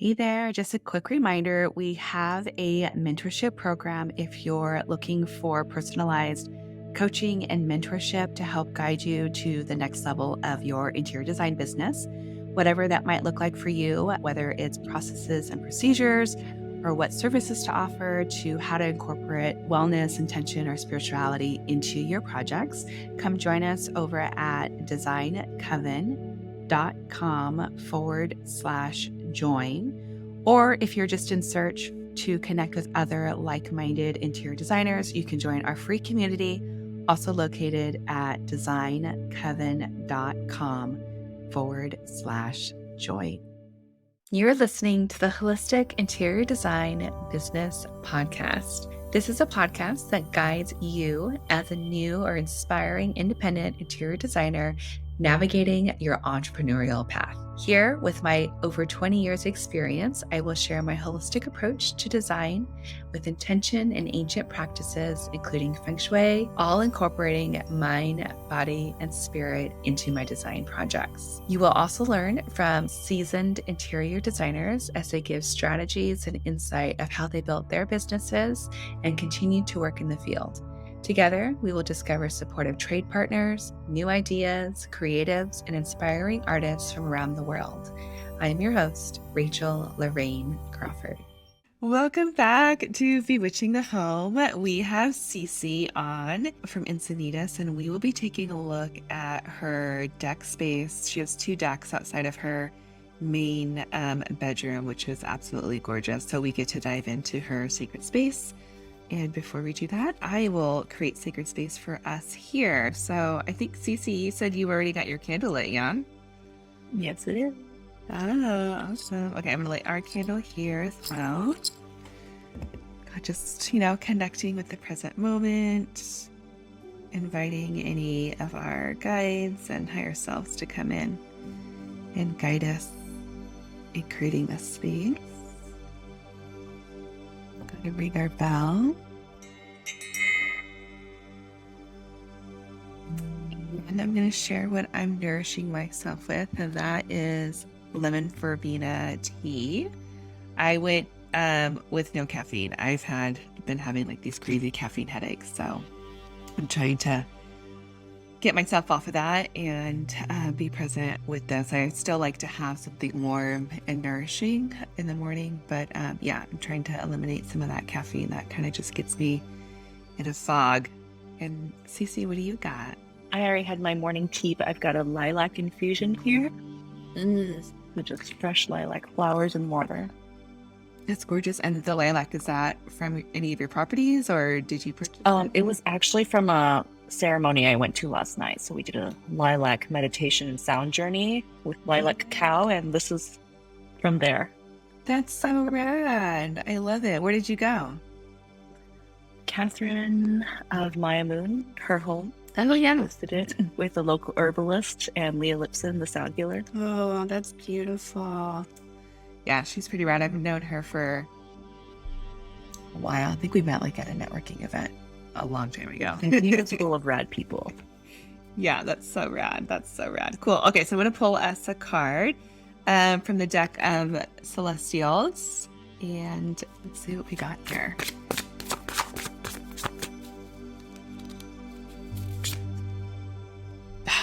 Hey there, just a quick reminder, we have a mentorship program if you're looking for personalized coaching and mentorship to help guide you to the next level of your interior design business, whatever that might look like for you, whether it's processes and procedures or what services to offer to how to incorporate wellness, intention, or spirituality into your projects. Come join us over at designcoven.com/join. Or if you're just in search to connect with other like-minded interior designers, you can join our free community, also located at designcoven.com/join. You're listening to the Holistic Interior Design Business Podcast. This is a podcast that guides you as a new or inspiring independent interior designer navigating your entrepreneurial path. Here, with my over 20 years experience, I will share my holistic approach to design with intention and ancient practices, including Feng Shui, all incorporating mind, body, and spirit into my design projects. You will also learn from seasoned interior designers as they give strategies and insight of how they built their businesses and continue to work in the field. Together, we will discover supportive trade partners, new ideas, creatives, and inspiring artists from around the world. I am your host, Rachel Larraine Crawford. Welcome back to Bewitching the Home. We have Cece on from Encinitas, and we will be taking a look at her deck space. She has 2 decks outside of her main bedroom, which is absolutely gorgeous. So we get to dive into her secret space. And before we do that, I will create sacred space for us here. So I think, Cece, you said you already got your candle lit, yeah? Yes, it is. Oh, awesome. Okay, I'm going to light our candle here as well. Just, connecting with the present moment, inviting any of our guides and higher selves to come in and guide us in creating this space. Going to ring our bell. And I'm going to share what I'm nourishing myself with, and that is lemon verbena tea. I went with no caffeine. I've been having like these crazy caffeine headaches, so I'm trying to get myself off of that and be present with this. I still like to have something warm and nourishing in the morning, but I'm trying to eliminate some of that caffeine that kind of just gets me in a fog. And Cece, what do you got? I already had my morning tea, but I've got a lilac infusion here. With just fresh lilac flowers and water. That's gorgeous. And the lilac, is that from any of your properties, or did you purchase it was actually from a ceremony I went to last night. So we did a lilac meditation and sound journey with lilac cacao, and this is from there. That's so rad. I love it. Where did you go? Catherine of Maya Moon, her home. Oh, yeah. Hosted it with a local herbalist and Leah Lipson, the sound healer. Oh, that's beautiful. Yeah, she's pretty rad. I've known her for a while. I think we met like at a networking event a long time ago. It's full of rad people. Yeah, that's so rad. That's so rad. Cool. Okay, so I'm going to pull us a card from the deck of Celestials, and let's see what we got here.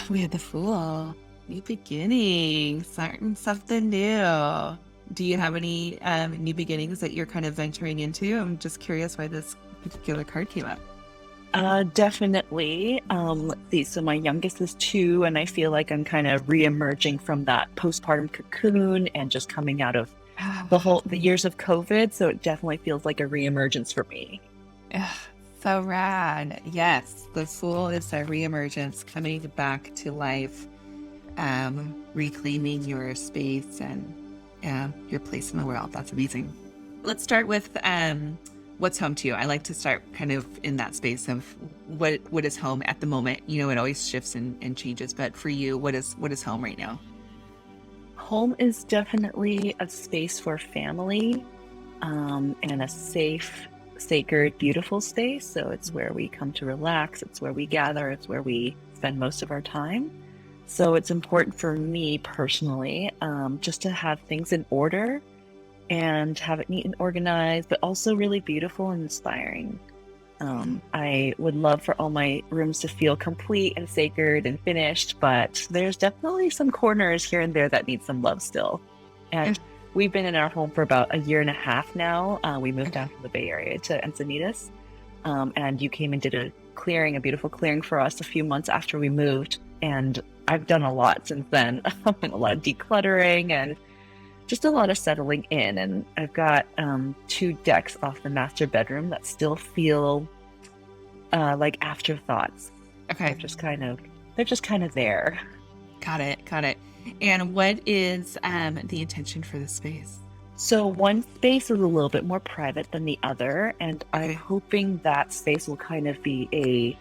We have the Fool. New beginnings, starting something new. Do you have any new beginnings that you're kind of venturing into? I'm just curious why this particular card came up. Definitely. Let's see. So my youngest is 2, and I feel like I'm kind of re-emerging from that postpartum cocoon and just coming out of the years of COVID. So it definitely feels like a re-emergence for me. So rad. Yes, the Fool is a re-emergence, coming back to life, reclaiming your space and your place in the world. That's amazing. Let's start with what's home to you. I like to start kind of in that space of what is home at the moment. It always shifts and changes, but for you, what is home right now? Home is definitely a space for family, and a safe, sacred, beautiful space. So it's where we come to relax. It's where we gather. It's where we spend most of our time. So it's important for me personally, just to have things in order and have it neat and organized, but also really beautiful and inspiring. I would love for all my rooms to feel complete and sacred and finished, but there's definitely some corners here and there that need some love still. And we've been in our home for about a year and a half now. We moved down from the Bay Area to Encinitas, and you came and did a beautiful clearing for us a few months after we moved. And I've done a lot since then, a lot of decluttering and just a lot of settling in. And I've got 2 decks off the master bedroom that still feel like afterthoughts. Okay. They're just kind of there. Got it. And what is the intention for the space? So one space is a little bit more private than the other, and I'm hoping that space will kind of be a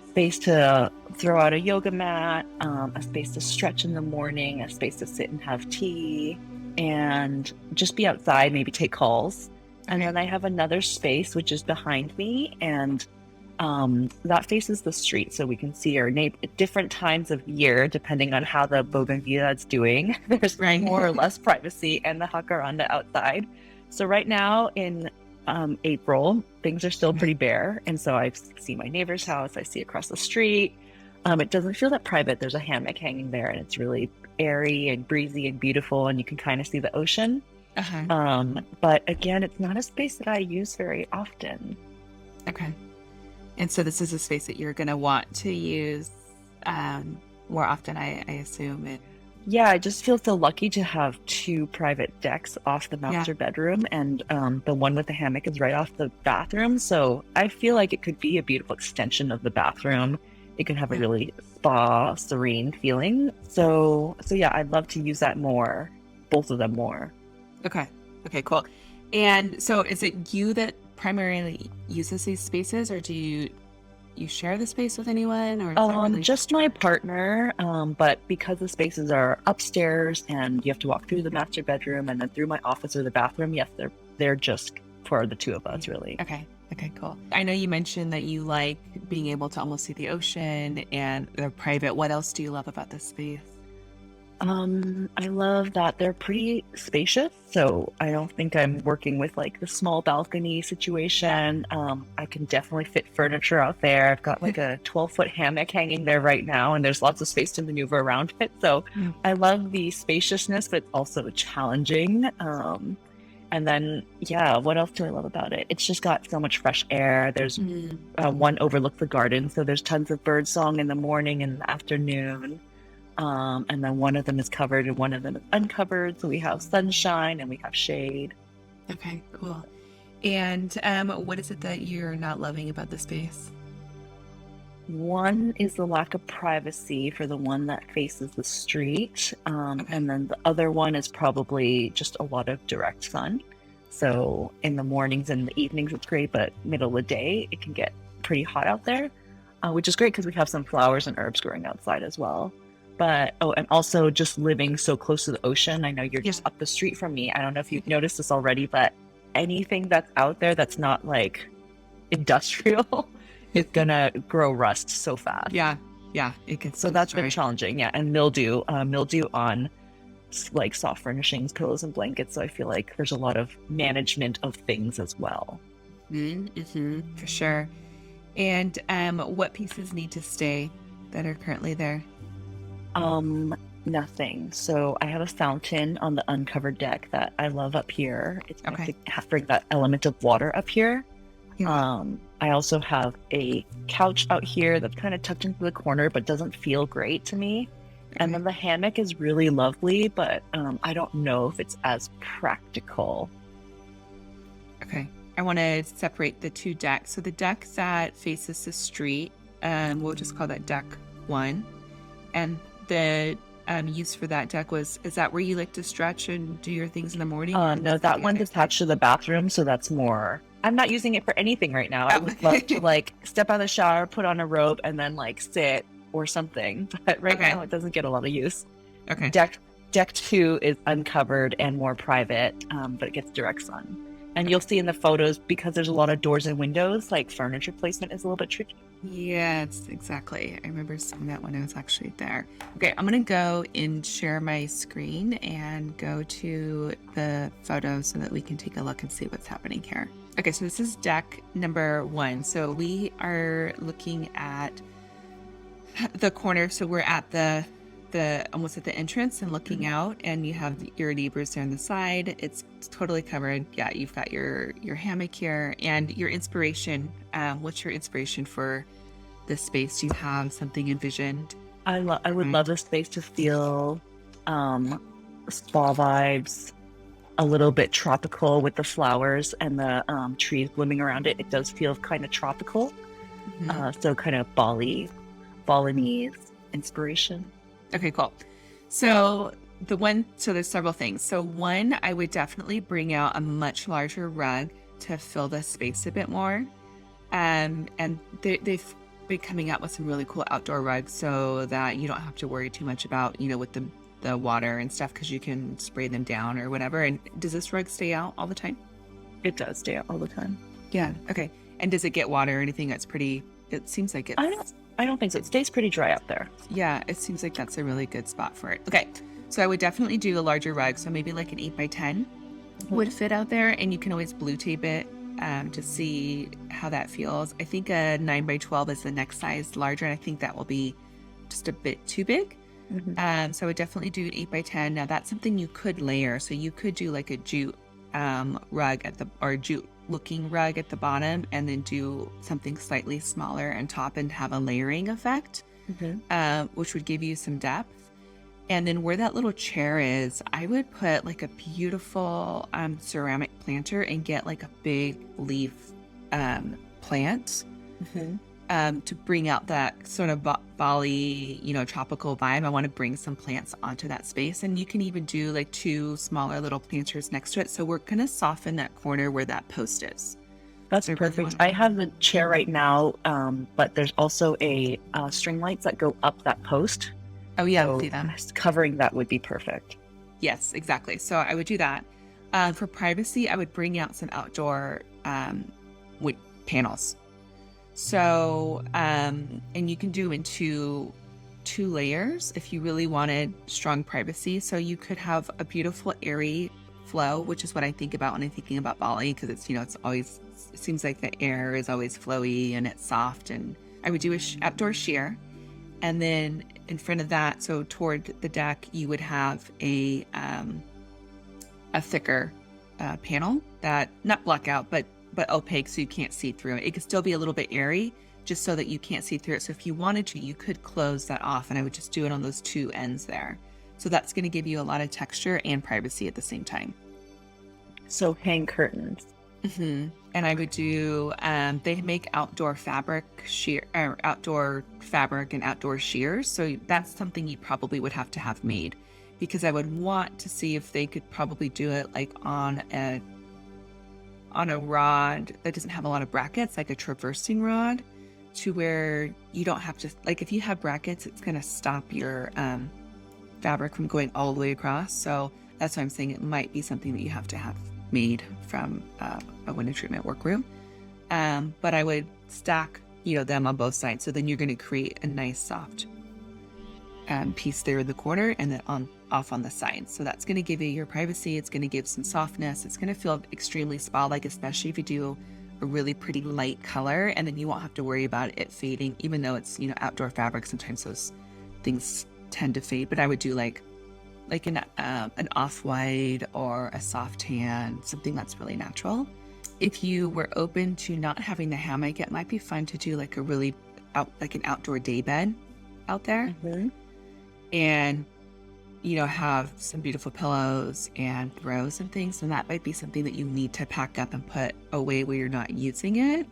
space to throw out a yoga mat, a space to stretch in the morning, a space to sit and have tea, and just be outside, maybe take calls. And then I have another space which is behind me, and that faces the street, so we can see our neighbor at different times of year, depending on how the bougainvillea is doing. There's more or less privacy, and the jacaranda outside. So right now in April, things are still pretty bare, and so I see my neighbor's house. I see across the street. It doesn't feel that private. There's a hammock hanging there, and it's really airy and breezy and beautiful, and you can kind of see the ocean. But again, it's not a space that I use very often. Okay. And so this is a space that you're going to want to use more often, I assume. Yeah, I just feel so lucky to have 2 private decks off the master bedroom, and the one with the hammock is right off the bathroom. So I feel like it could be a beautiful extension of the bathroom. It can have a really spa, serene feeling. So yeah, I'd love to use that more, both of them more. Okay, cool. And so is it you that primarily uses these spaces, or do you share the space with anyone, or just my partner, but because the spaces are upstairs and you have to walk through the master bedroom and then through my office or the bathroom, yes, they're just for the 2 of us, really. Okay, cool. I know you mentioned that you like being able to almost see the ocean and they're private. What else do you love about this space? I love that they're pretty spacious, so I don't think I'm working with like the small balcony situation. I can definitely fit furniture out there. I've got like a 12-foot hammock hanging there right now, and there's lots of space to maneuver around it. So I love the spaciousness, but it's also challenging. And then, yeah, what else do I love about it? It's just got so much fresh air. There's one overlooks the garden, so there's tons of bird song in the morning and the afternoon. And then one of them is covered and one of them is uncovered. So we have sunshine and we have shade. Okay, cool. And what is it that you're not loving about the space? One is the lack of privacy for the one that faces the street. And then the other one is probably just a lot of direct sun. So in the mornings and the evenings, it's great, but middle of the day, it can get pretty hot out there, which is great because we have some flowers and herbs growing outside as well. But, and also just living so close to the ocean. I know you're just up the street from me. I don't know if you've noticed this already, but anything that's out there that's not like industrial is gonna grow rust so fast. Yeah, it gets so that's been challenging. Yeah, and mildew on like soft furnishings, pillows, and blankets. So I feel like there's a lot of management of things as well. For sure. And what pieces need to stay that are currently there? Nothing. So I have a fountain on the uncovered deck that I love up here. It's nice to bring that element of water up here. I also have a couch out here that's kind of tucked into the corner, but doesn't feel great to me. And then the hammock is really lovely, but I don't know if it's as practical. Okay. I want to separate the 2 decks. So the deck that faces the street, we'll just call that deck 1. And the use for that deck is that where you like to stretch and do your things in the morning? No, that one's attached to the bathroom, so that's more. I'm not using it for anything right now. I would love to like step out of the shower, put on a robe, and then like sit or something. But right now it doesn't get a lot of use. Okay. Deck 2 is uncovered and more private, but it gets direct sun. And you'll see in the photos, because there's a lot of doors and windows, like furniture placement is a little bit tricky. Yes, exactly. I remember seeing that when I was actually there. Okay, I'm gonna go and share my screen and go to the photos so that we can take a look and see what's happening here. Okay, so this is deck number 1. So we are looking at the corner. So we're at the almost at the entrance and looking out, and you have your neighbors there on the side. It's totally covered. Yeah, you've got your hammock here and your inspiration. What's your inspiration for this space? Do you have something envisioned? I would love this space to feel spa vibes, a little bit tropical with the flowers and the trees blooming around it. It does feel kind of tropical. So kind of Balinese inspiration. Okay, cool. So there's several things. So one, I would definitely bring out a much larger rug to fill the space a bit more. And they've been coming out with some really cool outdoor rugs so that you don't have to worry too much about, with the water and stuff, because you can spray them down or whatever. And does this rug stay out all the time? It does stay out all the time. Yeah. Okay. And does it get water or anything? It seems like it's... I don't think so. It stays pretty dry out there. Yeah, it seems like that's a really good spot for it. Okay, so I would definitely do a larger rug. So maybe like an 8x10 would fit out there, and you can always blue tape it to see how that feels. I think a 9x12 is the next size larger, and I think that will be just a bit too big. So I would definitely do an 8x10. Now that's something you could layer. So you could do like a jute rug or jute looking rug at the bottom, and then do something slightly smaller on top and have a layering effect, which would give you some depth. And then where that little chair is, I would put like a beautiful ceramic planter and get like a big leaf plant to bring out that sort of Bali, tropical vibe. I want to bring some plants onto that space, and you can even do like 2 smaller little planters next to it. So we're going to soften that corner where that post is. That's perfect. I have the chair right now, but there's also a string lights that go up that post. Oh yeah, so see them. Covering that would be perfect. Yes, exactly. So I would do that. For privacy, I would bring out some outdoor wood panels. So, and you can do in two layers if you really wanted strong privacy. So you could have a beautiful airy flow, which is what I think about when I'm thinking about Bali, because it's, it seems like the air is always flowy and it's soft. And I would do a outdoor sheer. And then in front of that, so toward the deck, you would have a thicker panel that not blackout, but opaque, so you can't see through it. It could still be a little bit airy, just so that you can't see through it. So if you wanted to, you could close that off, and I would just do it on those 2 ends there. So that's going to give you a lot of texture and privacy at the same time. So hang curtains. And I would do, they make outdoor fabric and outdoor shears. So that's something you probably would have to have made, because I would want to see if they could probably do it like on a rod that doesn't have a lot of brackets, like a traversing rod, to where you don't have to, like if you have brackets, it's going to stop your fabric from going all the way across. So that's why I'm saying it might be something that you have to have made from a window treatment workroom. But I would stack, them on both sides. So then you're going to create a nice soft piece there in the corner, and then off on the side. So that's going to give you your privacy. It's going to give some softness. It's going to feel extremely spa-like, especially if you do a really pretty light color, and then you won't have to worry about it fading, even though it's, outdoor fabric. Sometimes those things tend to fade, but I would do like an off-white or a soft tan, something that's really natural. If you were open to not having the hammock, it might be fun to do like an outdoor day bed out there. And have some beautiful pillows and throws and things. And that might be something that you need to pack up and put away where you're not using it.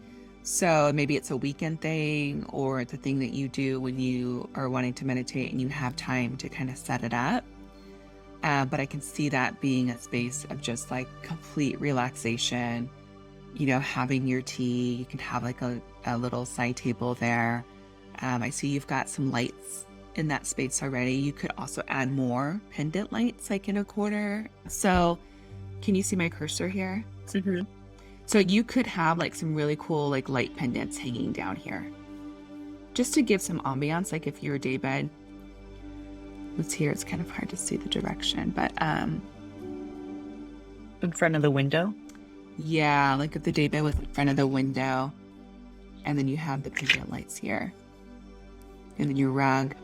So maybe it's a weekend thing, or it's a thing that you do when you are wanting to meditate and you have time to kind of set it up. But I can see that being a space of just like complete relaxation, having your tea. You can have like a little side table there. I see you've got some lights in that space already. You could also add more pendant lights like in a corner. So can you see my cursor here? Mm-hmm. So you could have like some really cool like light pendants hanging down here, just to give some ambiance. Like if you're a daybed, what's here, it's kind of hard to see the direction, but In front of the window. yeah, like if the daybed was in front of the window, and then you have the pendant lights here, and then your rug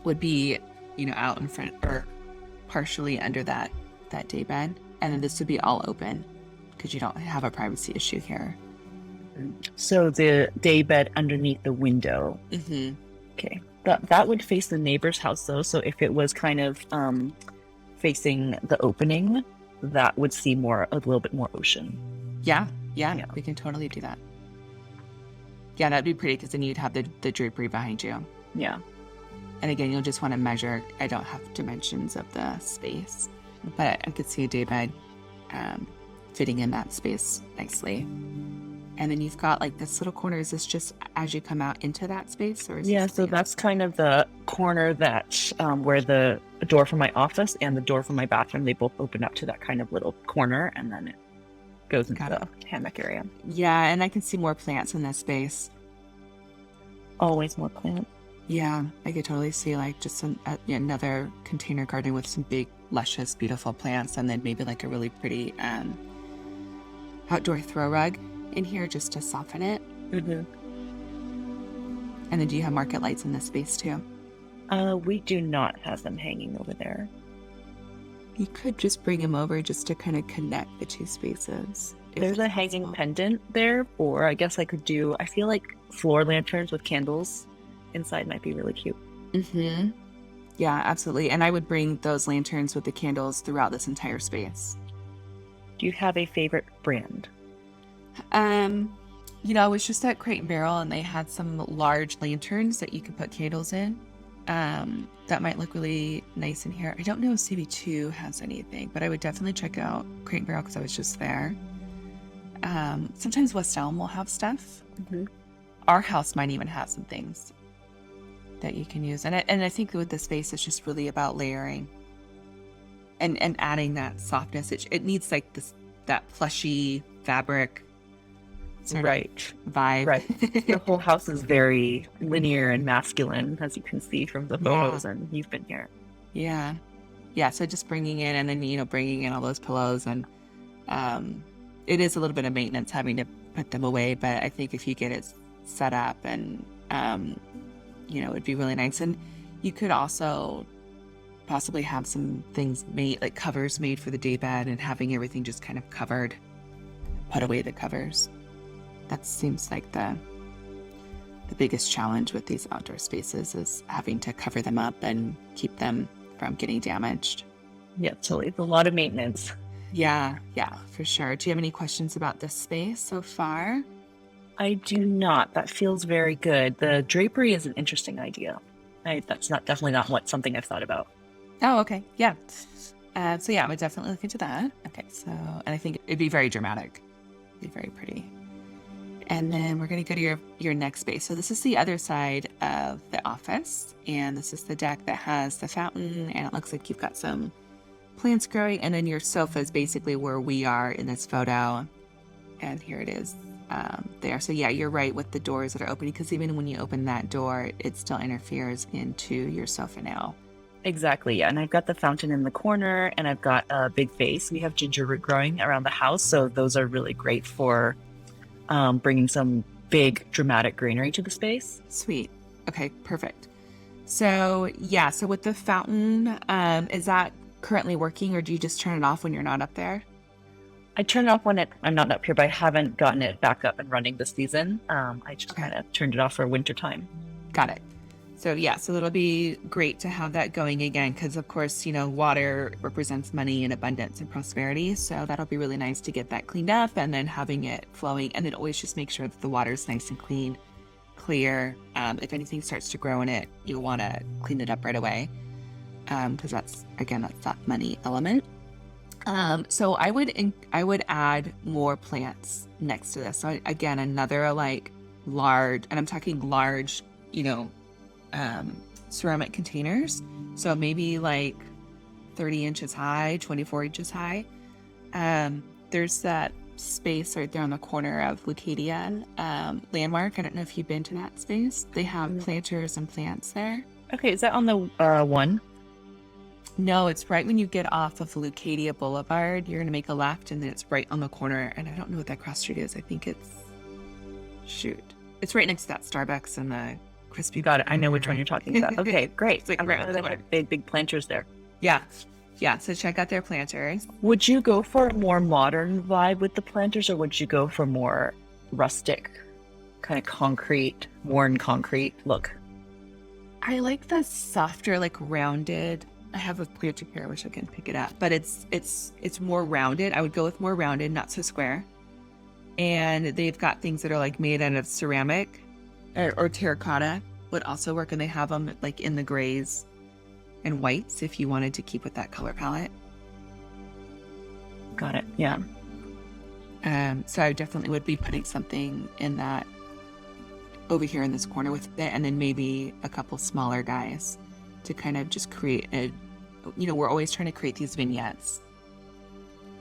would be, out in front or partially under that daybed, and then this would be all open because you don't have a privacy issue here. So the daybed underneath the window. Mm-hmm. Okay. That would face the neighbor's house though. So if it was kind of facing the opening, that would see a little bit more ocean. Yeah, we can totally do that. Yeah, that'd be pretty because then you'd have the drapery behind you. Yeah. And again, you'll just want to measure. I don't have dimensions of the space, but I could see a daybed fitting in that space nicely. And then you've got like this little corner. Is this just as you come out into that space? Or So that's kind of the corner that where the door from my office and the door from my bathroom, they both open up to that kind of little corner, and then it goes into the hammock area. Yeah, and I can see more plants in this space. Always more plants. Yeah, I could totally see like just another container garden with some big, luscious, beautiful plants, and then maybe like a really pretty outdoor throw rug in here just to soften it. Mm-hmm. And then do you have market lights in this space too? We do not have them hanging over there. You could just bring them over just to kind of connect the two spaces. There's a hanging pendant there, or I guess I feel like floor lanterns with candles inside might be really cute. Mm-hmm. Yeah, absolutely. And I would bring those lanterns with the candles throughout this entire space. Do you have a favorite brand? I was just at Crate and Barrel, and they had some large lanterns that you could put candles in. That might look really nice in here. I don't know if CB2 has anything, but I would definitely check out Crate and Barrel because I was just there. Sometimes West Elm will have stuff. Mm-hmm. Our house might even have some things that you can use. And I think with the space, it's just really about layering and adding that softness. It needs like that plushy fabric sort of vibe. Right. The whole house is very linear and masculine, as you can see from the photos, and you've been here. Yeah. Yeah. So just bringing in, and then, bringing in all those pillows, and it is a little bit of maintenance having to put them away, but I think if you get it set up and, it'd be really nice. And you could also possibly have some things made, like covers made for the daybed, and having everything just kind of covered, put away the covers. That seems like the biggest challenge with these outdoor spaces is having to cover them up and keep them from getting damaged. Yeah, totally. It's a lot of maintenance. Yeah, for sure. Do you have any questions about this space so far? I do not. That feels very good. The drapery is an interesting idea. That's definitely not something I've thought about. Oh, okay. Yeah. I would definitely look into that. Okay. And I think it'd be very dramatic. It'd be very pretty. And then we're going to go to your next space. So this is the other side of the office, and this is the deck that has the fountain, and it looks like you've got some plants growing, and then your sofa is basically where we are in this photo, and here it is there. So yeah, you're right with the doors that are opening, because even when you open that door, it still interferes into your sofa now. Exactly, yeah. And I've got the fountain in the corner, and I've got a big vase. We have ginger root growing around the house, so those are really great for bringing some big dramatic greenery to the space. Sweet. Okay, perfect. So yeah, so with the fountain, is that currently working, or do you just turn it off when you're not up there? I turn it off when I'm not up here, but I haven't gotten it back up and running this season. I just kind of turned it off for winter time. Got it. So yeah, so it'll be great to have that going again, because of course, water represents money and abundance and prosperity. So that'll be really nice to get that cleaned up, and then having it flowing, and then always just make sure that the water is nice and clear. If anything starts to grow in it, you'll want to clean it up right away, because that's that money element. So I would add more plants next to this. So again, another like large, and I'm talking large, ceramic containers. So maybe like 30 inches high, 24 inches high. There's that space right there on the corner of Leucadia Landmark. I don't know if you've been to that space. They have planters and plants there. Okay, is that on the one? No, it's right when you get off of Leucadia Boulevard. You're going to make a left, and then it's right on the corner. And I don't know what that cross street is. I think it's... Shoot. It's right next to that Starbucks and the crispy... Got it. I know which one you're talking about. Okay, great. It's like I'm right on the there corner. are big planters there. Yeah. Yeah, so check out their planters. Would you go for a more modern vibe with the planters, or would you go for more rustic, kind of concrete, worn concrete look? I like the softer, like rounded... I have a planter here. I wish I can pick it up, but it's more rounded. I would go with more rounded, not so square. And they've got things that are like made out of ceramic or terracotta would also work. And they have them like in the grays and whites if you wanted to keep with that color palette. Got it. Yeah. So I definitely would be putting something in that over here in this corner with it, and then maybe a couple smaller guys to kind of just create a, we're always trying to create these vignettes,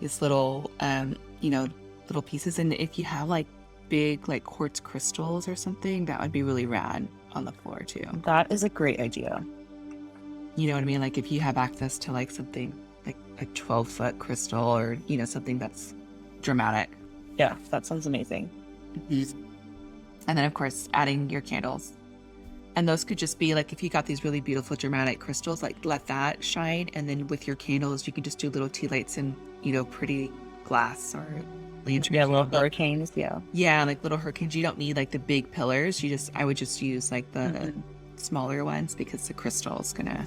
these little, little pieces. And if you have like big, like quartz crystals or something, that would be really rad on the floor too. That is a great idea. You know what I mean? Like if you have access to like something like a 12-foot crystal or, something that's dramatic. Yeah, that sounds amazing. Mm-hmm. And then of course, adding your candles. And those could just be like, if you got these really beautiful dramatic crystals, like let that shine. And then with your candles, you can just do little tea lights and, pretty glass or lanterns. Yeah, little hurricanes. Yeah. Yeah, like little hurricanes. You don't need like the big pillars. I would just use like the smaller ones, because the crystal is going to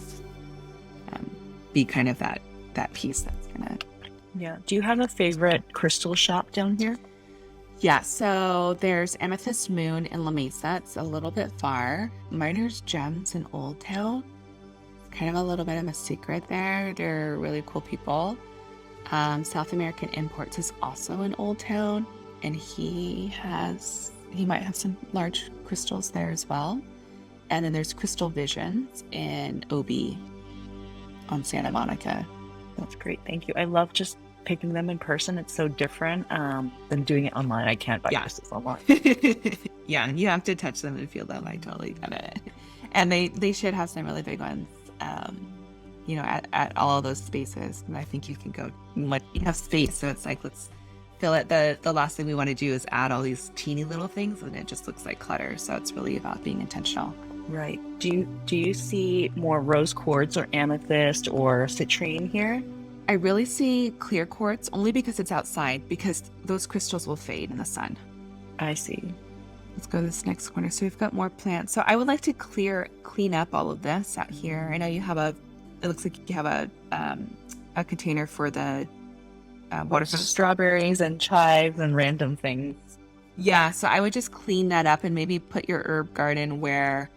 be kind of that piece that's going to. Yeah. Do you have a favorite crystal shop down here? Yeah, so there's Amethyst Moon in La Mesa. It's a little bit far. Miners Gems in Old Town. Kind of a little bit of a secret there. They're really cool people. South American Imports is also in Old Town, and he might have some large crystals there as well. And then there's Crystal Visions in OB on Santa Monica. That's great. Thank you. I love just picking them in person. It's so different than doing it online. I can't buy crystals online. Yeah, you have to touch them and feel them. I totally get it. And they should have some really big ones, at all of those spaces. And I think you can go, you have space, so it's like, let's fill it. The last thing we want to do is add all these teeny little things, and it just looks like clutter. So it's really about being intentional. Right. Do you see more rose quartz or amethyst or citrine here? I really see clear quartz, only because it's outside, because those crystals will fade in the sun. I see. Let's go to this next corner. So we've got more plants. So I would like to clean up all of this out here. I know it looks like you have a container for the water. Strawberries and chives and random things. Yeah, so I would just clean that up and maybe put your herb garden where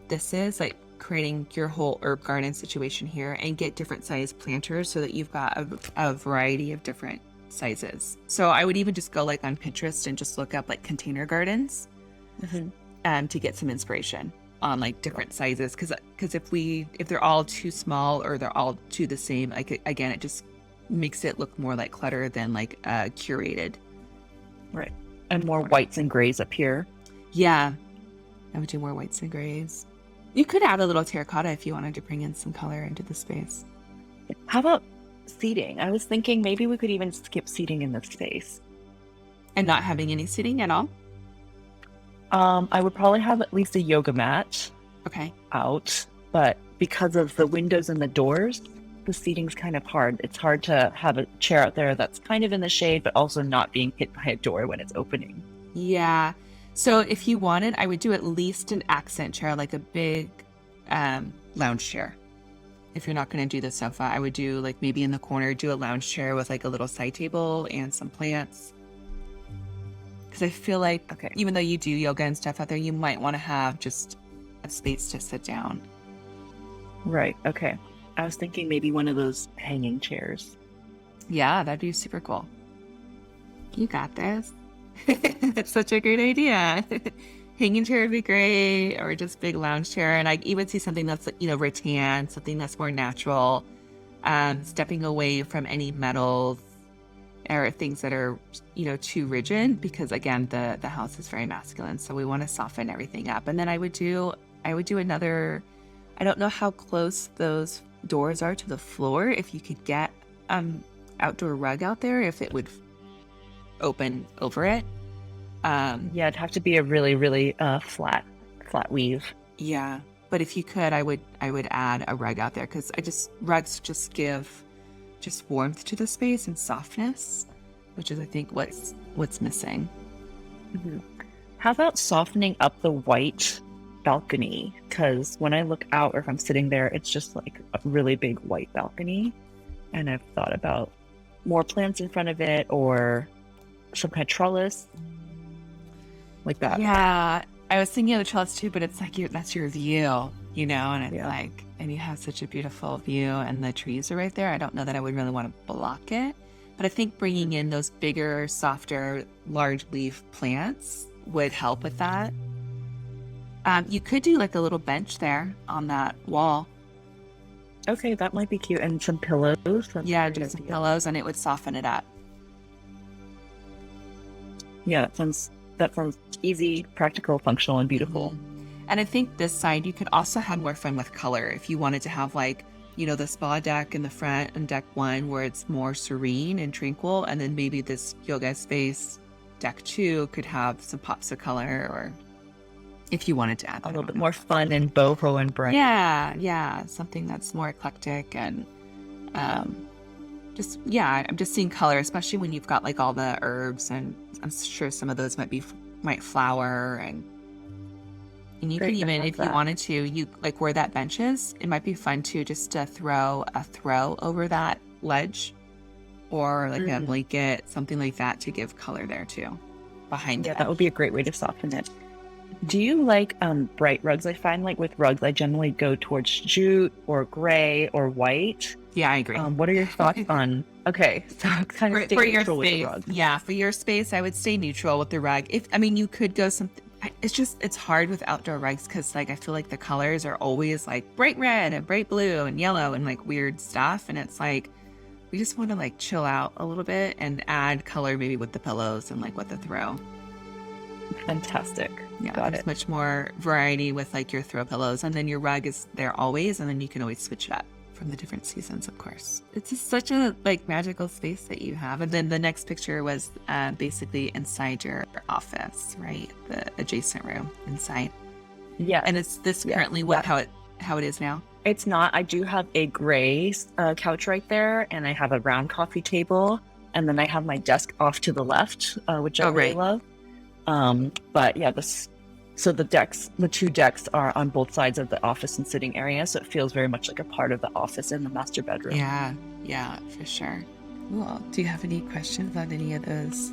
this is, like creating your whole herb garden situation here, and get different size planters so that you've got a variety of different sizes. So I would even just go like on Pinterest and just look up like container gardens to get some inspiration on like different sizes. Because if they're all too small or they're all too the same, like again, it just makes it look more like clutter than like curated. Right. And more whites and grays up here. Yeah, I would do more whites and grays. You could add a little terracotta if you wanted to bring in some color into the space. How about seating? I was thinking maybe we could even skip seating in this space. And not having any seating at all? I would probably have at least a yoga mat out, but because of the windows and the doors, the seating's kind of hard. It's hard to have a chair out there that's kind of in the shade, but also not being hit by a door when it's opening. Yeah. So if you wanted, I would do at least an accent chair, like a big lounge chair. If you're not going to do the sofa, I would do like maybe in the corner, do a lounge chair with like a little side table and some plants. Because I feel like even though you do yoga and stuff out there, you might want to have just a space to sit down. Right. Okay. I was thinking maybe one of those hanging chairs. Yeah, that'd be super cool. You got this. That's such a great idea. Hanging chair would be great, or just big lounge chair. And I even see something that's, rattan, something that's more natural, stepping away from any metals or things that are, too rigid, because again, the house is very masculine. So we want to soften everything up. And then I would do another, I don't know how close those doors are to the floor. If you could get outdoor rug out there, if it would open over it. It'd have to be a really, really flat weave. Yeah. But if you could, I would add a rug out there, because rugs just give just warmth to the space and softness, which is, I think, what's missing. Mm-hmm. How about softening up the white balcony? Because when I look out, or if I'm sitting there, it's just like a really big white balcony. And I've thought about more plants in front of it, or some kind of trellis like that. Yeah. I was thinking of the trellis too, but it's like that's your view, and it's like, and you have such a beautiful view, and the trees are right there. I don't know that I would really want to block it, but I think bringing in those bigger, softer, large leaf plants would help with that. You could do like a little bench there on that wall. Okay, that might be cute. And some pillows. Yeah, do some pillows, and it would soften it up. Yeah, that sounds easy, practical, functional, and beautiful. And I think this side, you could also have more fun with color if you wanted to have like, the spa deck in the front and deck 1 where it's more serene and tranquil. And then maybe this yoga space, deck 2, could have some pops of color, or if you wanted to add a little bit more fun and boho and bright. Yeah. Something that's more eclectic and I'm just seeing color, especially when you've got like all the herbs, and I'm sure some of those might flower, and you can even, if you wanted to, you like where that bench is, it might be fun too, just to throw a throw over that ledge, or like a blanket, something like that, to give color there too behind it. That would be a great way to soften it. Do you like bright rugs? I find like with rugs, I generally go towards jute or gray or white. Yeah, I agree. What are your thoughts on? Okay, so kind of for your space. Yeah, for your space, I would stay neutral with the rug. You could go something. It's hard with outdoor rugs, because like I feel like the colors are always like bright red and bright blue and yellow and like weird stuff, and it's like we just want to like chill out a little bit and add color maybe with the pillows and like with the throw. Fantastic. Yeah, Got there's it. much more variety with like your throw pillows, and then your rug is there always, and then you can always switch it up from the different seasons, of course. It's just such a like magical space that you have. And then the next picture was basically inside your office, right? The adjacent room inside. Yeah. And is this currently how it is now? It's not. I do have a gray couch right there, and I have a round coffee table, and then I have my desk off to the left, which I really love. But yeah, the 2 decks are on both sides of the office and sitting area, so it feels very much like a part of the office in the master bedroom. Yeah, for sure. Cool. Do you have any questions on any of those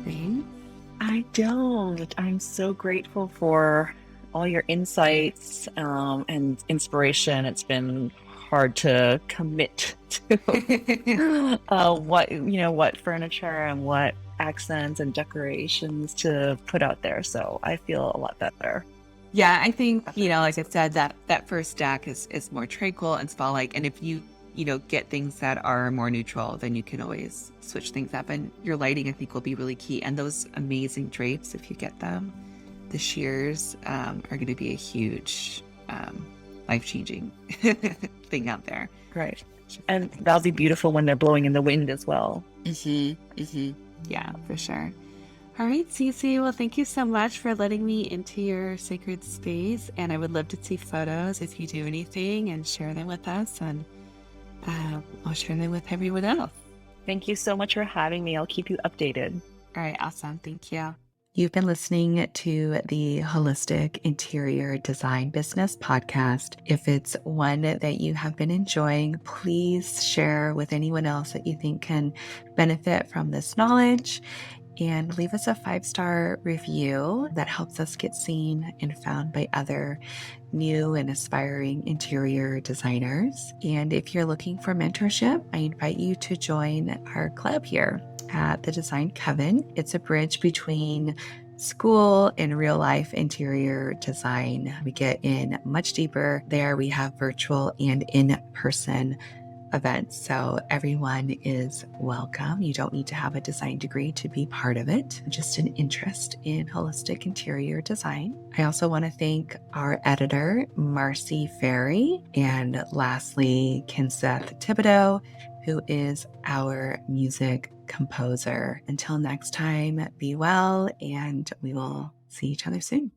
things? I don't. I'm so grateful for all your insights and inspiration. It's been hard to commit to what furniture and what accents and decorations to put out there. So I feel a lot better. Yeah, I think, like I said, that first deck is more tranquil and spa-like. And if you get things that are more neutral, then you can always switch things up. And your lighting, I think, will be really key. And those amazing drapes, if you get them, the shears are going to be a huge life-changing thing out there. Right. And that'll be beautiful when they're blowing in the wind as well. Yeah, for sure. All right, Cece. Well, thank you so much for letting me into your sacred space. And I would love to see photos if you do anything, and share them with us. And I'll share them with everyone else. Thank you so much for having me. I'll keep you updated. All right, awesome. Thank you. You've been listening to the Holistic Interior Design Business Podcast. If it's one that you have been enjoying, please share with anyone else that you think can benefit from this knowledge, and leave us a 5-star review. That helps us get seen and found by other new and aspiring interior designers. And if you're looking for mentorship, I invite you to join our club here at the Design Coven. It's a bridge between school and real life interior design. We get in much deeper there. We have virtual and in-person events. So everyone is welcome. You don't need to have a design degree to be part of it, just an interest in holistic interior design. I also want to thank our editor, Marcy Ferry, and lastly, Kinseth Thibodeau, who is our music composer. Until next time, be well, and we will see each other soon.